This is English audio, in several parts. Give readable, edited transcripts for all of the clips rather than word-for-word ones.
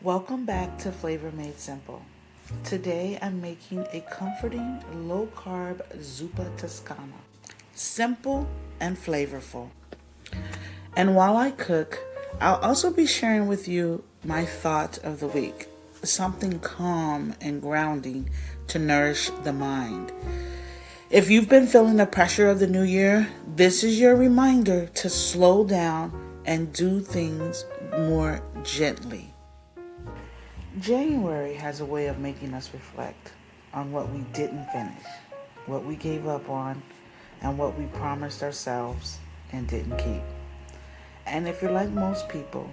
Welcome back to Flavor Made Simple. Today I'm making a comforting low-carb Zuppa Toscana. Simple and flavorful. And while I cook, I'll also be sharing with you my thought of the week. Something calm and grounding to nourish the mind. If you've been feeling the pressure of the new year, this is your reminder to slow down and do things more gently. January has a way of making us reflect on what we didn't finish, what we gave up on, and what we promised ourselves and didn't keep. And if you're like most people,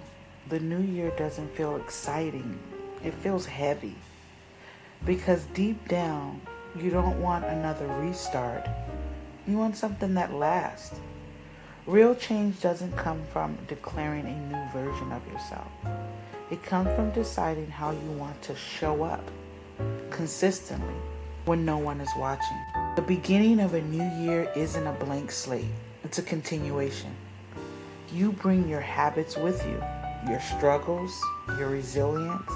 the new year doesn't feel exciting. It feels heavy. Because deep down, you don't want another restart. You want something that lasts. Real change doesn't come from declaring a new version of yourself. It comes from deciding how you want to show up consistently when no one is watching. The beginning of a new year isn't a blank slate. It's a continuation. You bring your habits with you, your struggles, your resilience,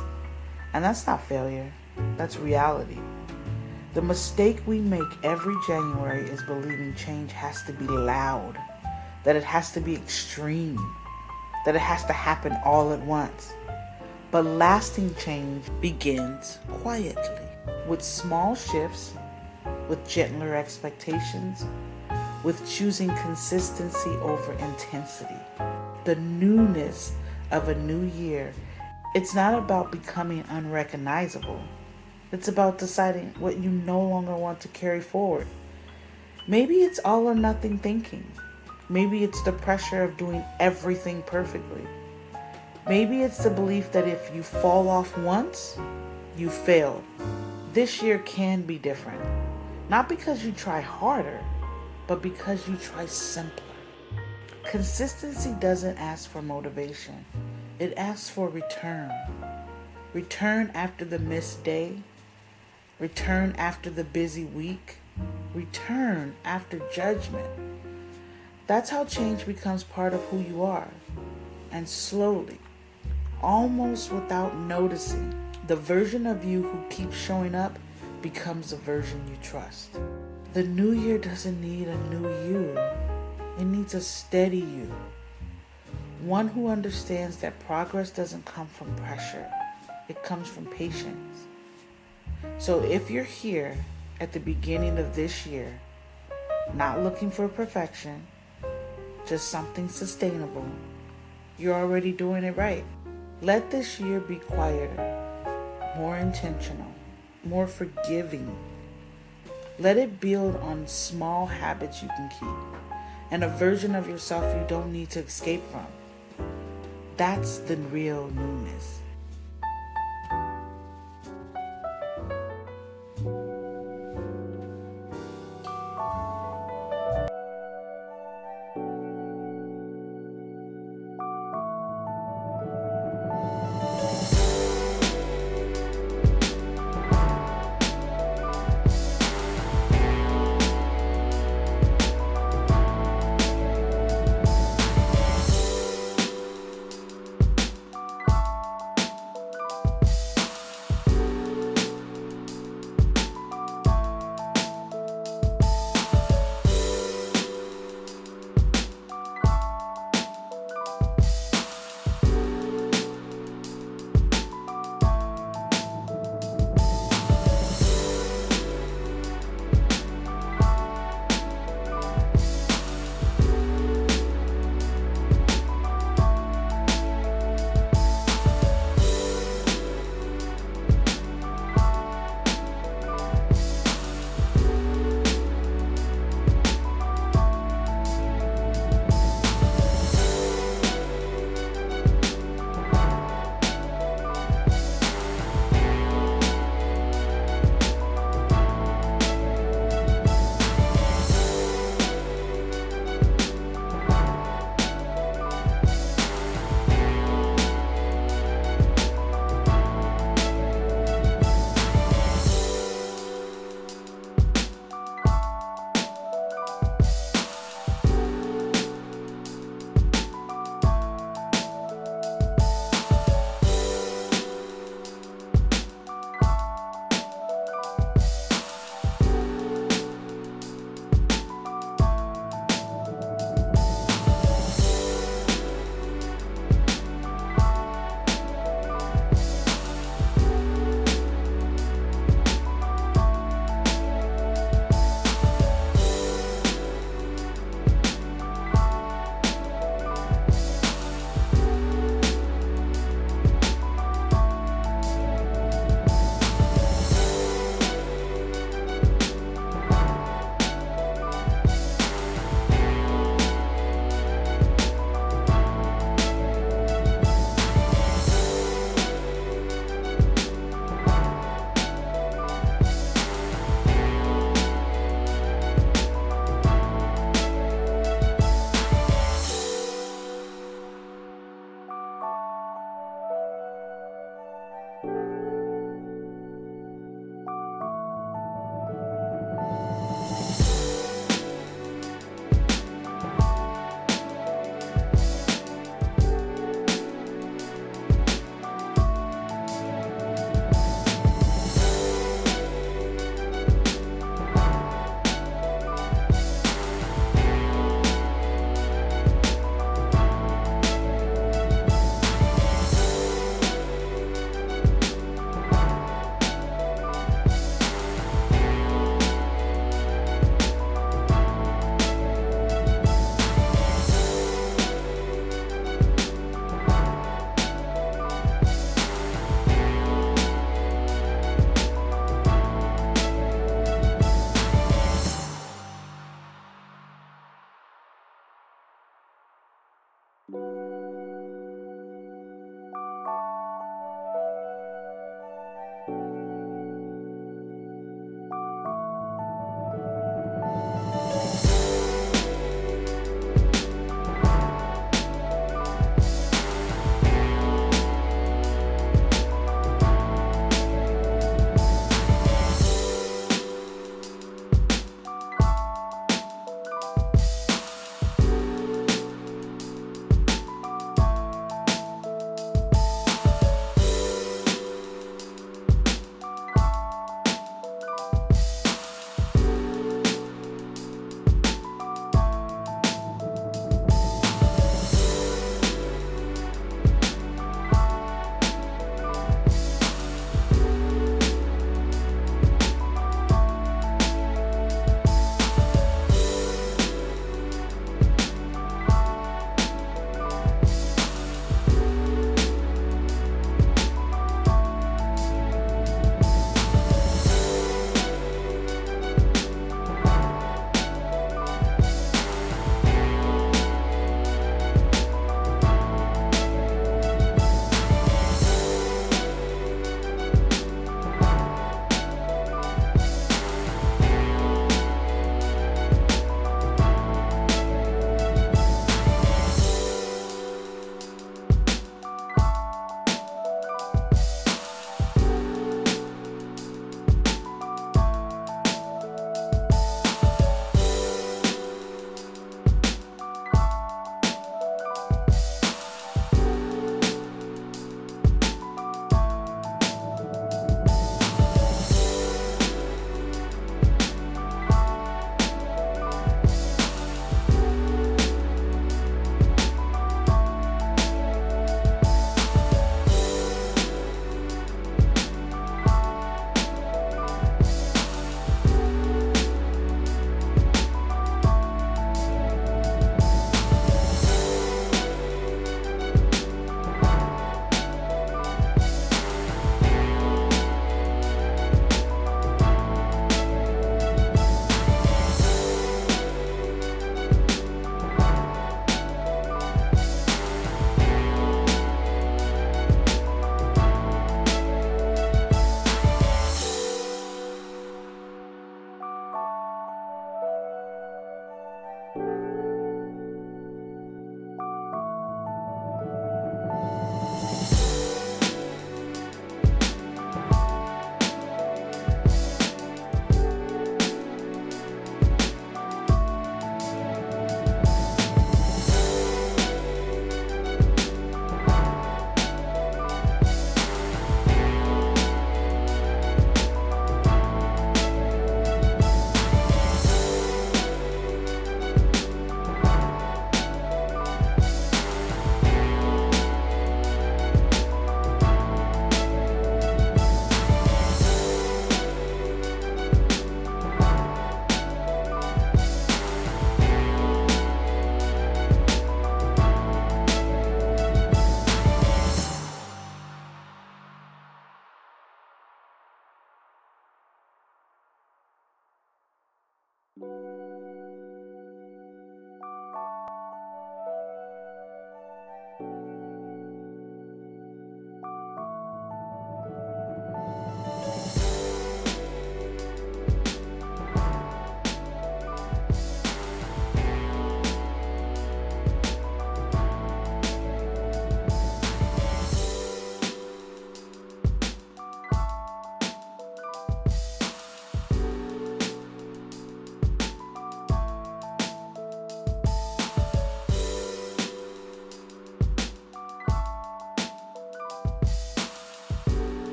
and that's not failure. That's reality. The mistake we make every January is believing change has to be loud, that it has to be extreme, that it has to happen all at once. But lasting change begins quietly, with small shifts, with gentler expectations, with choosing consistency over intensity. The newness of a new year, it's not about becoming unrecognizable. It's about deciding what you no longer want to carry forward. Maybe it's all or nothing thinking. Maybe it's the pressure of doing everything perfectly. Maybe it's the belief that if you fall off once, you failed. This year can be different. Not because you try harder, but because you try simpler. Consistency doesn't ask for motivation. It asks for return. Return after the missed day. Return after the busy week. Return after judgment. That's how change becomes part of who you are. And slowly, almost without noticing, the version of you who keeps showing up becomes the version you trust. The new year doesn't need a new you. It needs a steady you. One who understands that progress doesn't come from pressure. It comes from patience. So if you're here at the beginning of this year, not looking for perfection, just something sustainable, you're already doing it right. Let this year be quieter, more intentional, more forgiving. Let it build on small habits you can keep and a version of yourself you don't need to escape from. That's the real newness.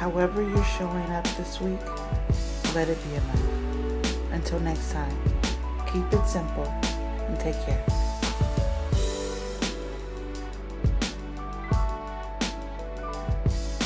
However you're showing up this week, let it be enough. Until next time, keep it simple and take care.